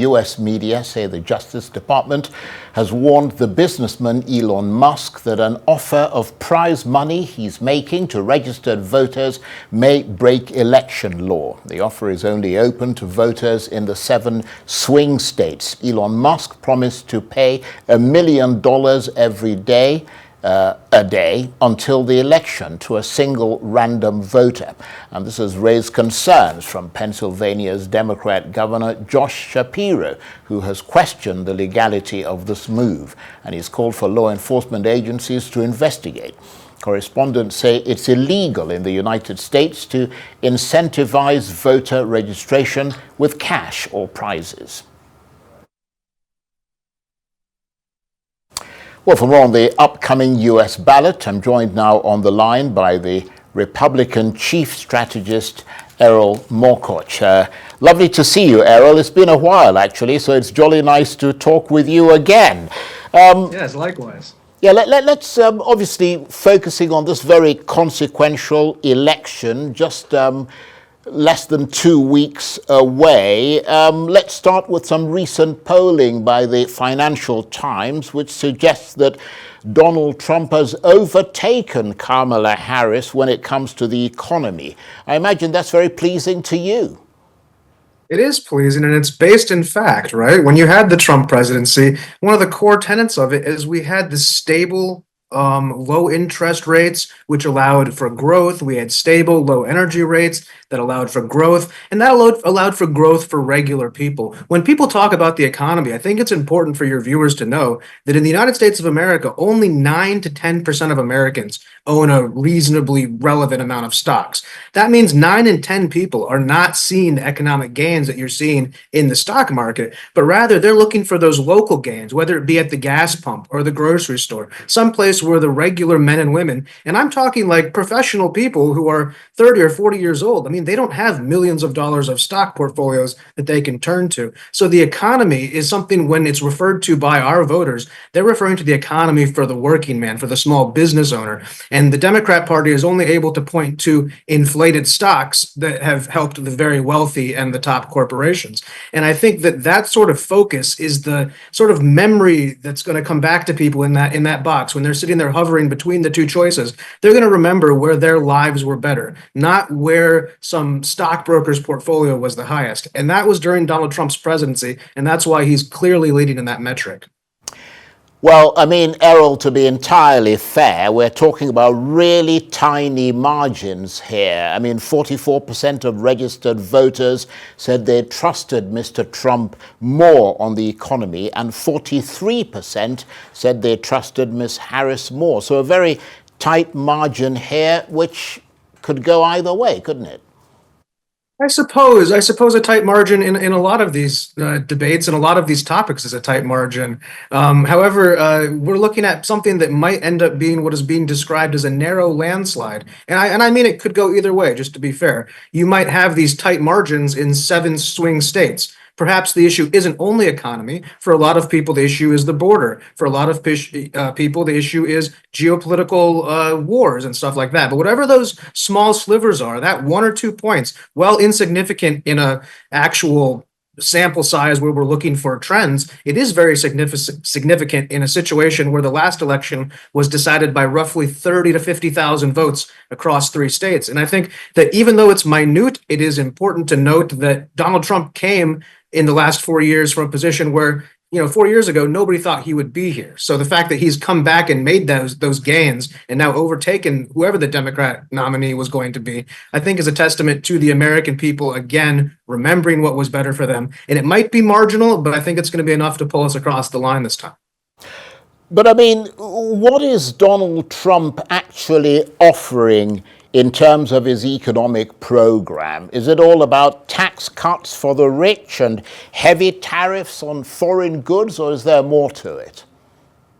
US media say the Justice Department has warned the businessman Elon Musk that an offer of prize money he's making to registered voters may break election law. The offer is only open to voters in the 7 swing states. Elon Musk promised to pay $1 million every day a day until the election to a single random voter. And this has raised concerns from Pennsylvania's Democrat Governor Josh Shapiro, who has questioned the legality of this move. And he's called for law enforcement agencies to investigate. Correspondents say it's illegal in the United States to incentivize voter registration with cash or prizes. Well, for more on the upcoming U.S. ballot, I'm joined now on the line by the Republican chief strategist, Errol Morcoc. Lovely to see you, Errol. It's been a while, actually, so it's jolly nice to talk with you again. Yes, likewise. Yeah, let's obviously focusing on this very consequential election, just less than 2 weeks away. Let's start with some recent polling by the Financial Times, which suggests that Donald Trump has overtaken Kamala Harris when it comes to the economy. I imagine that's very pleasing to you. It is pleasing, and it's based in fact, right? When you had the Trump presidency, one of the core tenets of it is we had this stable, low interest rates, which allowed for growth. We had stable, low energy rates that allowed for growth, and that allowed for growth for regular people. When people talk about the economy, I think it's important for your viewers to know that in the United States of America, only 9 to 10% of Americans own a reasonably relevant amount of stocks. That means 9 in 10 people are not seeing the economic gains that you're seeing in the stock market, but rather they're looking for those local gains, whether it be at the gas pump or the grocery store, someplace where the regular men and women, and I'm talking like professional people who are 30 or 40 years old, I mean, they don't have millions of dollars of stock portfolios that they can turn to. So the economy is something, when it's referred to by our voters, they're referring to the economy for the working man, for the small business owner. And the Democrat Party is only able to point to inflated stocks that have helped the very wealthy and the top corporations. And I think that that sort of focus is the sort of memory that's going to come back to people in that box when they're sitting there hovering between the two choices. They're going to remember where their lives were better, not where some stockbroker's portfolio was the highest. And that was during Donald Trump's presidency, and that's why he's clearly leading in that metric. Well, I mean, Errol, to be entirely fair, we're talking about really tiny margins here. I mean, 44% of registered voters said they trusted Mr. Trump more on the economy, and 43% said they trusted Ms. Harris more. So a very tight margin here, which could go either way, couldn't it? I suppose a tight margin in a lot of these debates and a lot of these topics is a tight margin. However, we're looking at something that might end up being what is being described as a narrow landslide. And I mean, it could go either way, just to be fair. You might have these tight margins in 7 swing states. Perhaps the issue isn't only economy. For a lot of people, the issue is the border. For a lot of people, the issue is geopolitical wars and stuff like that. But whatever those small slivers are, that 1 or 2 points, while insignificant in a actual sample size where we're looking for trends, it is very significant in a situation where the last election was decided by roughly 30 to 50,000 votes across 3 states. And I think that even though it's minute, it is important to note that Donald Trump came in the last 4 years from a position where, 4 years ago, nobody thought he would be here. So the fact that he's come back and made those gains and now overtaken whoever the Democrat nominee was going to be, I think is a testament to the American people, again, remembering what was better for them. And it might be marginal, but I think it's going to be enough to pull us across the line this time. But I mean, what is Donald Trump actually offering in terms of his economic program? Is it all about tax cuts for the rich and heavy tariffs on foreign goods, or is there more to it?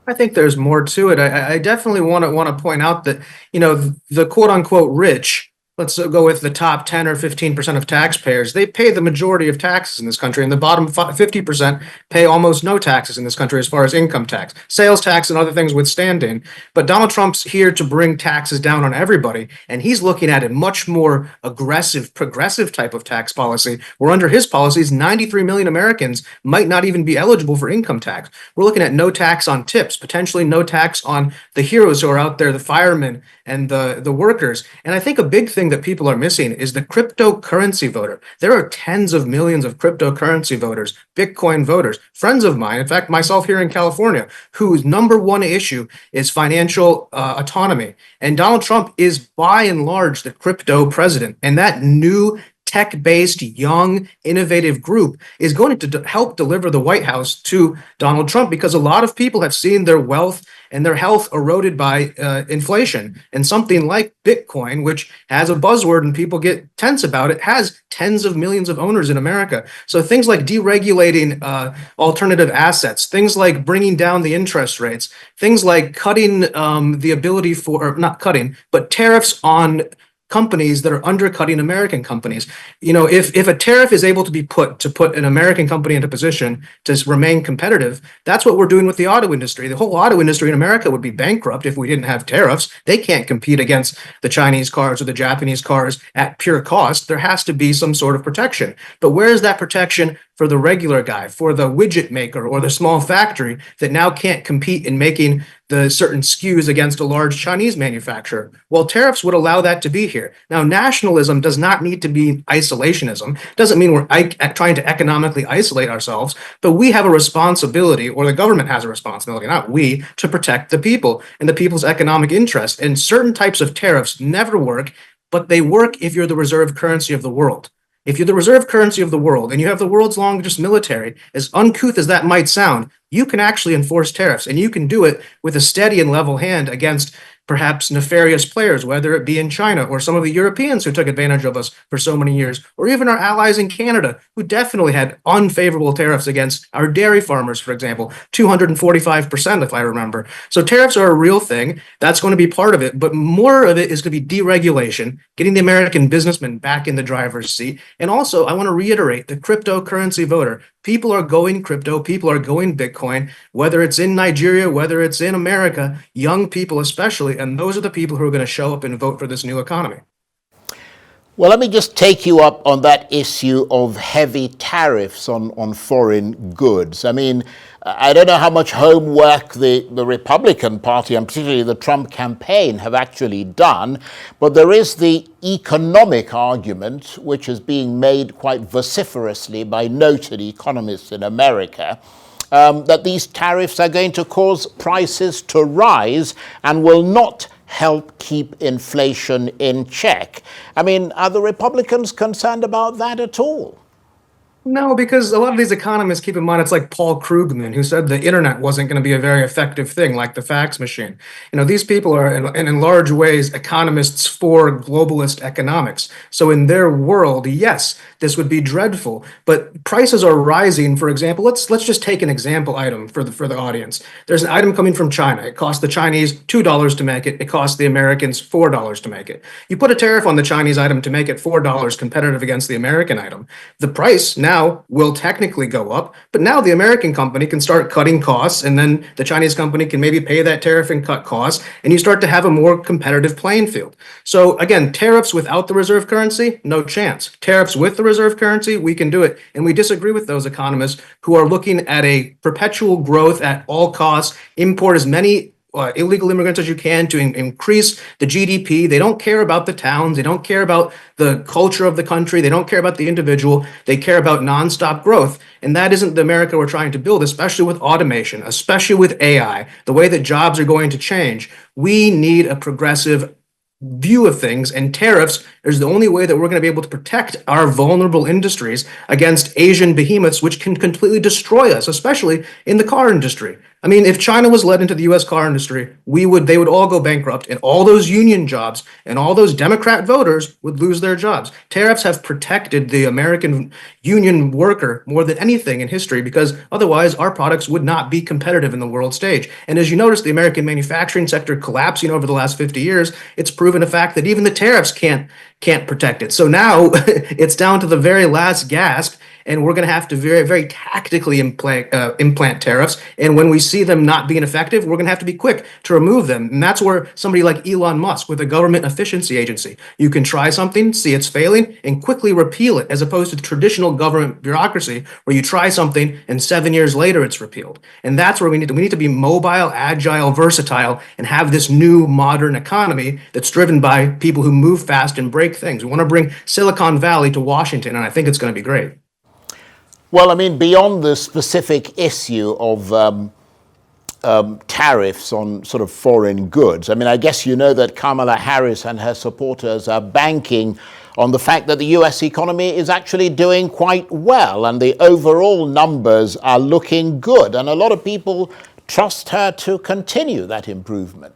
I think there's more to it. I definitely want to point out that, the quote unquote rich, let's go with the top 10 or 15% of taxpayers. They pay the majority of taxes in this country, and the bottom 50% pay almost no taxes in this country as far as income tax, sales tax, and other things withstanding. But Donald Trump's here to bring taxes down on everybody, and he's looking at a much more aggressive, progressive type of tax policy, where under his policies, 93 million Americans might not even be eligible for income tax. We're looking at no tax on tips, potentially no tax on the heroes who are out there, the firemen and the workers. And I think a big thing that people are missing is the cryptocurrency voter. There are tens of millions of cryptocurrency voters, Bitcoin voters, friends of mine, in fact, myself here in California, whose number one issue is financial autonomy. And Donald Trump is by and large the crypto president. And that new tech-based, young, innovative group is going to help deliver the White House to Donald Trump, because a lot of people have seen their wealth and their health eroded by inflation. And something like Bitcoin, which has a buzzword and people get tense about it, has tens of millions of owners in America. So things like deregulating alternative assets, things like bringing down the interest rates, things like cutting the ability for, or not cutting, but tariffs on companies that are undercutting American companies. You know, if a tariff is able to be put an American company into position to remain competitive, that's what we're doing with the auto industry. The whole auto industry in America would be bankrupt if we didn't have tariffs. They can't compete against the Chinese cars or the Japanese cars at pure cost. There has to be some sort of protection. But where is that protection for the regular guy, for the widget maker or the small factory that now can't compete in making the certain SKUs against a large Chinese manufacturer? Well, tariffs would allow that to be here. Now, nationalism does not need to be isolationism. Doesn't mean we're trying to economically isolate ourselves, but we have a responsibility, or the government has a responsibility, not we, to protect the people and the people's economic interests. And certain types of tariffs never work, but they work if you're the reserve currency of the world. If you're the reserve currency of the world and you have the world's largest military, as uncouth as that might sound, you can actually enforce tariffs, and you can do it with a steady and level hand against perhaps nefarious players, whether it be in China or some of the Europeans who took advantage of us for so many years, or even our allies in Canada, who definitely had unfavorable tariffs against our dairy farmers, for example, 245%, if I remember. So tariffs are a real thing. That's going to be part of it, but more of it is going to be deregulation, getting the American businessman back in the driver's seat. And also, I want to reiterate the cryptocurrency voter. People are going crypto, people are going Bitcoin, whether it's in Nigeria, whether it's in America, young people especially, and those are the people who are going to show up and vote for this new economy. Well, let me just take you up on that issue of heavy tariffs on foreign goods. I mean, I don't know how much homework the Republican Party and particularly the Trump campaign have actually done, but there is the economic argument, which is being made quite vociferously by noted economists in America, that these tariffs are going to cause prices to rise and will not help keep inflation in check. I mean, are the Republicans concerned about that at all? No, because a lot of these economists, keep in mind, it's like Paul Krugman, who said the internet wasn't going to be a very effective thing, like the fax machine. You know, these people are, in large ways, economists for globalist economics. So in their world, yes, this would be dreadful. But prices are rising. For example, let's just take an example item for the audience. There's an item coming from China. It costs the Chinese $2 to make it. It costs the Americans $4 to make it. You put a tariff on the Chinese item to make it $4 competitive against the American item. The price now will technically go up, but now the American company can start cutting costs, and then the Chinese company can maybe pay that tariff and cut costs, and you start to have a more competitive playing field. So again, tariffs without the reserve currency, no chance. Tariffs with the reserve currency, we can do it. And we disagree with those economists who are looking at a perpetual growth at all costs, import as many illegal immigrants as you can to increase the GDP. They don't care about the towns. They don't care about the culture of the country. They don't care about the individual. They care about nonstop growth. And that isn't the America we're trying to build, especially with automation, especially with AI, the way that jobs are going to change. We need a progressive view of things, and tariffs is the only way that we're going to be able to protect our vulnerable industries against Asian behemoths, which can completely destroy us, especially in the car industry. I mean, if China was led into the U.S. car industry, they would all go bankrupt, and all those union jobs and all those Democrat voters would lose their jobs. Tariffs have protected the American union worker more than anything in history, because otherwise our products would not be competitive in the world stage. And as you notice, the American manufacturing sector collapsing over the last 50 years, it's proven a fact that even the tariffs can't can't protect it. So now it's down to the very last gasp, and we're going to have to very, very tactically implant tariffs. And when we see them not being effective, we're going to have to be quick to remove them. And that's where somebody like Elon Musk with a government efficiency agency, you can try something, see it's failing, and quickly repeal it, as opposed to traditional government bureaucracy where you try something and 7 years later it's repealed. And that's where we need to be mobile, agile, versatile, and have this new modern economy that's driven by people who move fast and break things. We want to bring Silicon Valley to Washington, and I think it's going to be great. Well, I mean, beyond the specific issue of tariffs on sort of foreign goods, I mean, I guess you know that Kamala Harris and her supporters are banking on the fact that the US economy is actually doing quite well and the overall numbers are looking good. And a lot of people trust her to continue that improvement.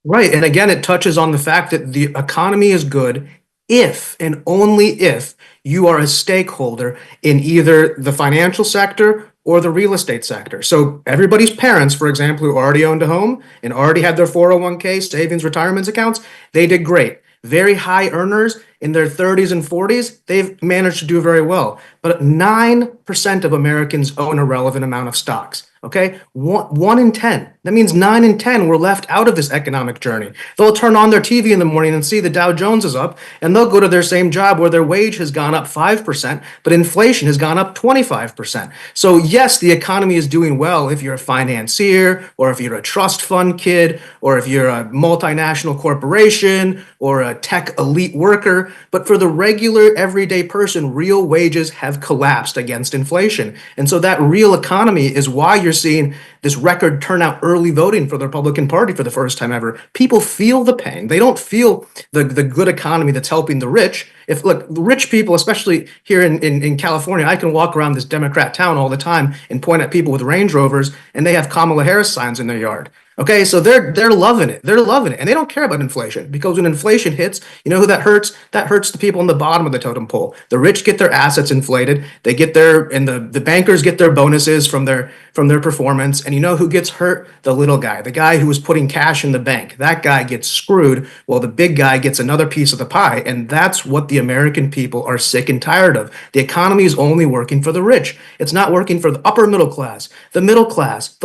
Right. And again, it touches on the fact that the economy is good if and only if you are a stakeholder in either the financial sector or the real estate sector. So everybody's parents, for example, who already owned a home and already had their 401k savings retirements accounts, they did great. Very high earners in their 30s and 40s, they've managed to do very well. But 9% of Americans own a relevant amount of stocks. Okay, one in 10. That means 9 in 10 were left out of this economic journey. They'll turn on their TV in the morning and see the Dow Jones is up, and they'll go to their same job where their wage has gone up 5%, but inflation has gone up 25%. So yes, the economy is doing well if you're a financier, or if you're a trust fund kid, or if you're a multinational corporation, or a tech elite worker. But for the regular everyday person, real wages have collapsed against inflation. And so that real economy is why you're seeing this record turnout early voting for the Republican Party for the first time ever. People feel the pain. They don't feel the good economy that's helping the rich. If look, rich people, especially here in California, I can walk around this Democrat town all the time and point at people with Range Rovers, and they have Kamala Harris signs in their yard. Okay, so they're loving it. They're loving it. And they don't care about inflation, because when inflation hits, you know who that hurts? That hurts the people on the bottom of the totem pole. The rich get their assets inflated. They get the bankers get their bonuses from their performance. And you know who gets hurt? The little guy, the guy who was putting cash in the bank. That guy gets screwed while the big guy gets another piece of the pie. And that's what the American people are sick and tired of. The economy is only working for the rich. It's not working for the upper middle class, the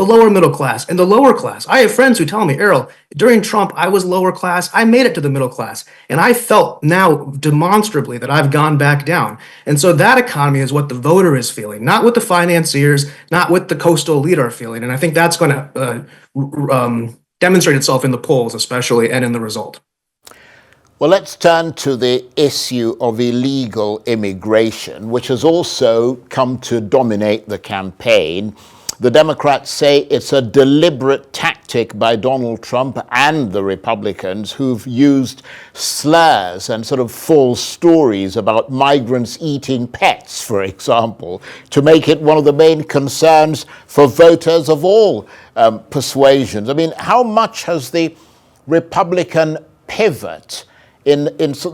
lower middle class, and the lower class. I have friends who tell me, Errol, during Trump, I was lower class. I made it to the middle class. And I felt now demonstrably that I've gone back down. And so that economy is what the voter is feeling, not what the financiers, not what the coastal elite are feeling. And I think that's going to demonstrate itself in the polls, especially, and in the result. Well, let's turn to the issue of illegal immigration, which has also come to dominate the campaign. The Democrats say it's a deliberate tactic by Donald Trump and the Republicans, who've used slurs and sort of false stories about migrants eating pets, for example, to make it one of the main concerns for voters of all persuasions. I mean, how much has the Republican pivot in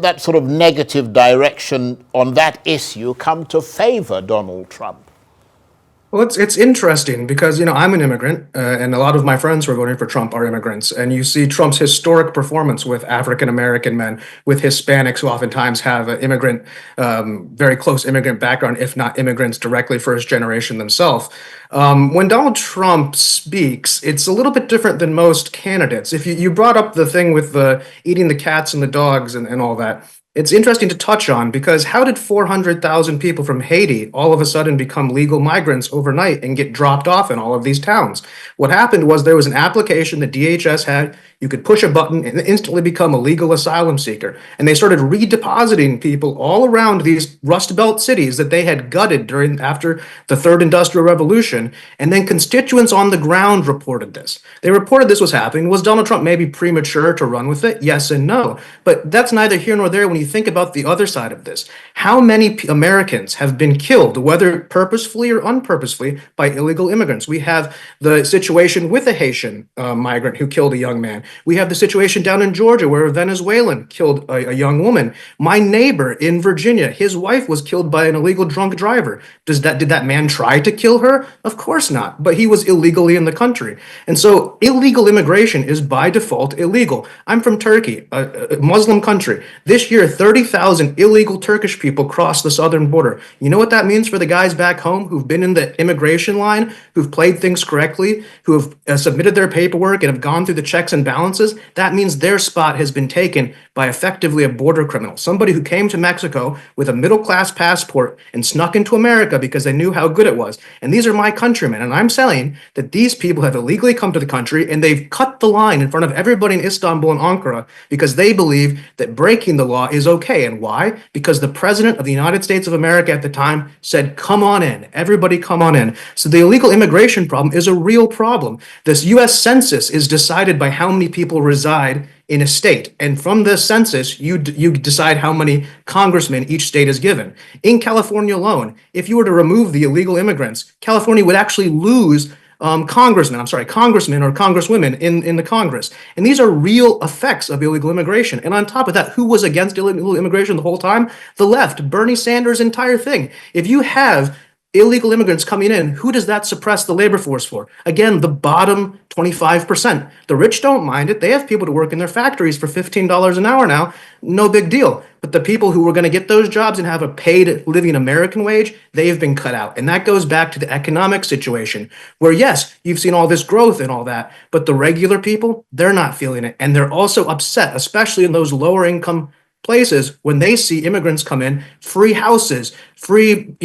that sort of negative direction on that issue come to favor Donald Trump? Well, it's interesting because, you know, I'm an immigrant, and a lot of my friends who are voting for Trump are immigrants. And you see Trump's historic performance with African-American men, with Hispanics who oftentimes have an immigrant, very close immigrant background, if not immigrants directly first generation themselves. When Donald Trump speaks, it's a little bit different than most candidates. If you brought up the thing with the eating the cats and the dogs and all that, it's interesting to touch on, because how did 400,000 people from Haiti all of a sudden become legal migrants overnight and get dropped off in all of these towns? What happened was there was an application that DHS had. You could push a button and instantly become a legal asylum seeker. And they started redepositing people all around these Rust Belt cities that they had gutted after the Third Industrial Revolution. And then constituents on the ground reported this. They reported this was happening. Was Donald Trump maybe premature to run with it? Yes and no. But that's neither here nor there when you think about the other side of this. How many Americans have been killed, whether purposefully or unpurposefully, by illegal immigrants? We have the situation with a Haitian migrant who killed a young man. We have the situation down in Georgia where a Venezuelan killed a young woman. My neighbor in Virginia, his wife was killed by an illegal drunk driver. Did that man try to kill her? Of course not, but he was illegally in the country. And so illegal immigration is by default illegal. I'm from Turkey, a Muslim country. This year, 30,000 illegal Turkish people crossed the southern border. You know what that means for the guys back home who've been in the immigration line, who've played things correctly, who have submitted their paperwork and have gone through the checks and balances? That means their spot has been taken by effectively a border criminal, somebody who came to Mexico with a middle-class passport and snuck into America because they knew how good it was. And these are my countrymen, and I'm saying that these people have illegally come to the country and they've cut the line in front of everybody in Istanbul and Ankara because they believe that breaking the law is okay. And why? Because the president of the United States of America at the time said, come on in, everybody come on in. So the illegal immigration problem is a real problem. This US Census is decided by how many people reside in a state. And from the census, you decide how many congressmen each state is given. In California alone, if you were to remove the illegal immigrants, California would actually lose congressmen or congresswomen in the Congress. And these are real effects of illegal immigration. And on top of that, who was against illegal immigration the whole time? The left, Bernie Sanders' entire thing. If you have illegal immigrants coming in, who does that suppress the labor force for? Again, the bottom 25%. The rich don't mind it. They have people to work in their factories for $15 an hour now. No big deal. But the people who were going to get those jobs and have a paid living American wage, they've been cut out. And that goes back to the economic situation where, yes, you've seen all this growth and all that, but the regular people, they're not feeling it. And they're also upset, especially in those lower income places when they see immigrants come in, free houses, free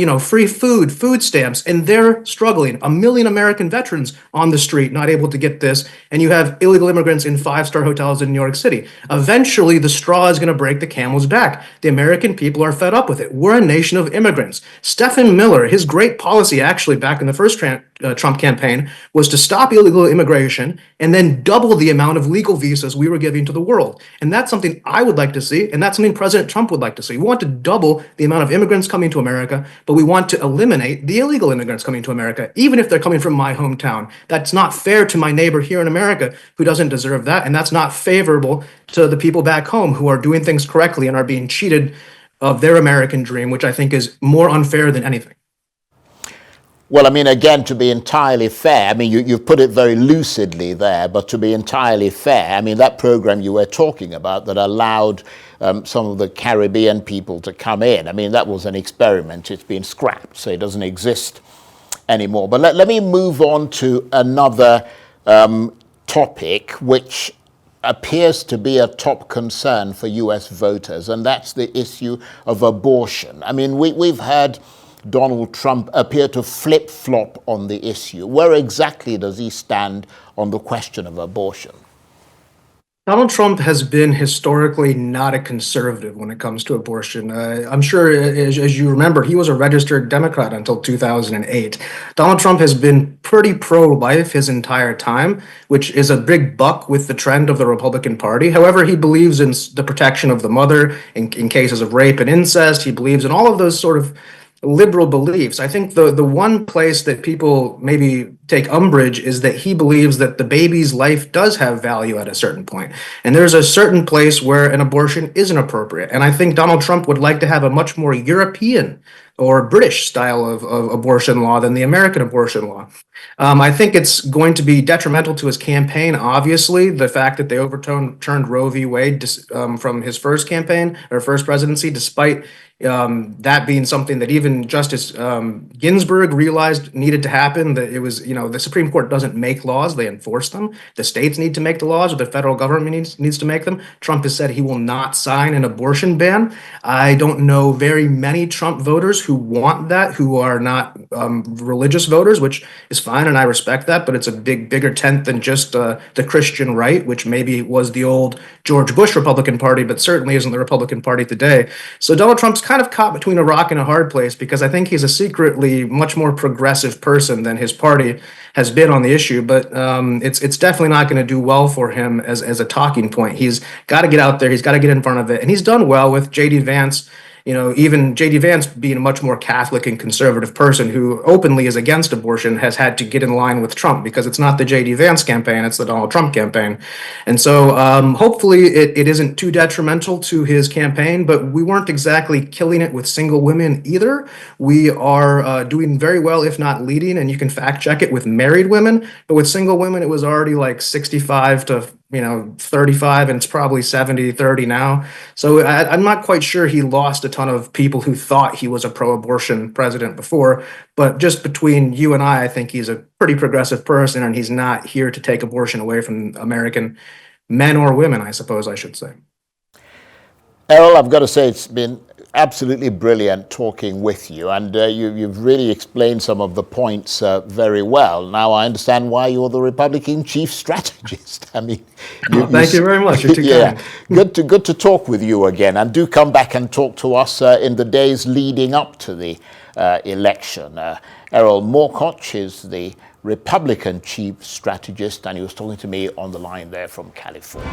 food, food stamps, and they're struggling. 1 million American veterans on the street, not able to get this, and you have illegal immigrants in 5-star hotels in New York City. Eventually, the straw is going to break the camel's back. The American people are fed up with it. We're a nation of immigrants. Stephen Miller, his great policy actually back in the first Trump campaign was to stop illegal immigration and then double the amount of legal visas we were giving to the world. And that's something I would like to see, and that's something President Trump would like to see. We want to double the amount of immigrants coming to America, but we want to eliminate the illegal immigrants coming to America, even if they're coming from my hometown. That's not fair to my neighbor here in America who doesn't deserve that, and that's not favorable to the people back home who are doing things correctly and are being cheated of their American dream, which I think is more unfair than anything. Well, I mean, again, to be entirely fair, I mean, you've put it very lucidly there, but to be entirely fair, I mean, that program you were talking about that allowed some of the Caribbean people to come in, I mean, that was an experiment. It's been scrapped, so it doesn't exist anymore. But let me move on to another topic, which appears to be a top concern for US voters, and that's the issue of abortion. I mean, we've heard Donald Trump appear to flip-flop on the issue. Where exactly does he stand on the question of abortion? Donald Trump has been historically not a conservative when it comes to abortion. I'm sure, as you remember, he was a registered Democrat until 2008. Donald Trump has been pretty pro-life his entire time, which is a big buck with the trend of the Republican Party. However, he believes in the protection of the mother in cases of rape and incest. He believes in all of those sort of liberal beliefs. I think the one place that people maybe take umbrage is that he believes that the baby's life does have value at a certain point. And there's a certain place where an abortion isn't appropriate. And I think Donald Trump would like to have a much more European or British style of abortion law than the American abortion law. I think it's going to be detrimental to his campaign, obviously, the fact that they overturned Roe v. Wade from his first campaign or first presidency, despite that being something that even Justice Ginsburg realized needed to happen, that it was, the Supreme Court doesn't make laws, they enforce them. The states need to make the laws, or the federal government needs to make them. Trump has said he will not sign an abortion ban. I don't know very many Trump voters who want that, who are not religious voters, which is fine, and I respect that, but it's a bigger tent than just the Christian right, which maybe was the old George Bush Republican Party, but certainly isn't the Republican Party today. So Donald Trump's kind of caught between a rock and a hard place, because I think he's a secretly much more progressive person than his party has been on the issue, but it's definitely not going to do well for him as a talking point. He's got to get out there, he's got to get in front of it, and he's done well with J.D. Vance. Even J.D. Vance, being a much more Catholic and conservative person who openly is against abortion, has had to get in line with Trump, because it's not the J.D. Vance campaign, it's the Donald Trump campaign. And so hopefully it isn't too detrimental to his campaign, but we weren't exactly killing it with single women either. We are doing very well, if not leading, and you can fact check it, with married women, but with single women, it was already like 65 to 35 and it's probably 70-30 now. So I'm not quite sure he lost a ton of people who thought he was a pro-abortion president before, but just between you and I think he's a pretty progressive person, and he's not here to take abortion away from American men or women, I suppose I should say. Errol, I've got to say it's been absolutely brilliant talking with you, and you've really explained some of the points very well. Now I understand why you're the Republican chief strategist. I mean, thank you very much. You're too yeah, kind. good to talk with you again, and do come back and talk to us in the days leading up to the election. Errol Morcoc is the Republican chief strategist, and he was talking to me on the line there from California.